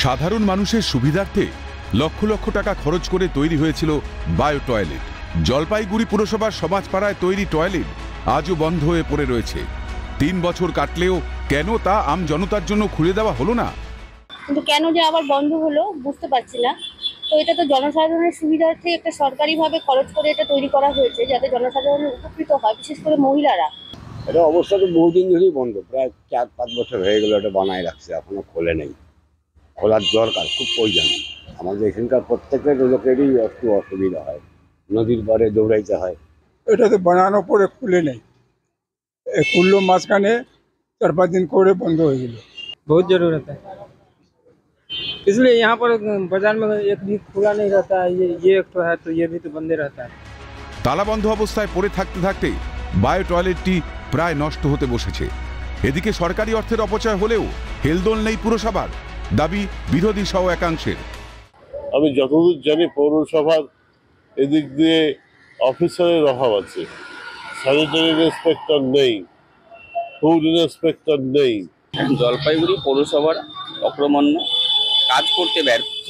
সাধারণ মানুষের সুবিধার্থে লক্ষ লক্ষ টাকা খরচ করে তৈরি হয়েছিল বায়ো টয়লেট। জলপাইগুড়ি পুরসভার সমাজপাড়ায় তৈরি টয়লেট আজও বন্ধ হয়ে পড়ে রয়েছে। 3 বছর কাটলেও কেন তা আম জনতার জন্য খুলে দেওয়া হলো না? কিন্তু কেন যে আবার বন্ধ হলো বুঝতে পারছি না। তো এটা তো জনসাধারণের সুবিধার্থে একটা সরকারিভাবে খরচ করে এটা তৈরি করা হয়েছে, যাতে জনসাধারণ উপকৃত হয়, বিশেষ করে মহিলারা। এটা অবস্থা তো বহুদিন ধরেই বন্ধ, প্রায় 4-5 বছর হয়ে গেল এটা বানায় রাখছে, এখনো খোলে নেই। খোলার দরকার, খুব প্রয়োজন। আমাদের এখানকার প্রত্যেকের লোকেরই একটু অসুবিধা হয়, নদীর পাড়ে দৌড়াইতে হয়। এটা তো বানানোর পরে খুলে নেই, খুললো মাঝখানে 4-5 दिन করে বন্ধ হয়ে গেল। बहुत ज़रूरत है, इसलिए यहाँ पर बाजार में एक भी खुला नहीं रहता है। ये एक तो है, तो ये भी तो बंदे रहता है। তালাবন্ধ অবস্থায় পড়ে থাকতে থাকতে বায়ো টয়লেটটি প্রায় নষ্ট হতে বসেছে। এদিকে সরকারি অর্থের অপচয় হলেও হেলদোল নেই পুরসভার, দাবি বিরোধী সহ একাংশের। আমি যতদূর জানি পৌরসভার এদিক দিয়ে অফিসারের অভাব আছে, স্যানিটারি ইন্সপেক্টর নেই, ফুড ইন্সপেক্টর নেই। জলপাইগুড়ি পৌরসভার অক্রমণ্য, কাজ করতে ব্যর্থ।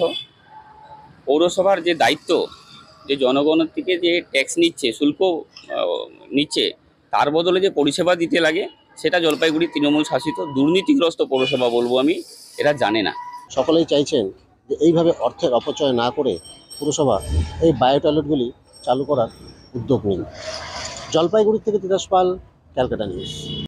পৌরসভার যে দায়িত্ব, যে জনগণের থেকে যে ট্যাক্স নিচ্ছে, শুল্ক নিচ্ছে, তার বদলে যে পরিষেবা দিতে লাগে, সেটা জলপাইগুড়ি তৃণমূল শাসিত দুর্নীতিগ্রস্ত পৌরসভা বলবো আমি, এরা জানে না। সকলেই চাইছেন যে এইভাবে অর্থের অপচয় না করে পুরসভা এই বায়ো টয়লেটগুলি চালু করার উদ্যোগ নিন। জলপাইগুড়ি থেকে তিতাস পাল, ক্যালকাটা নিউজ।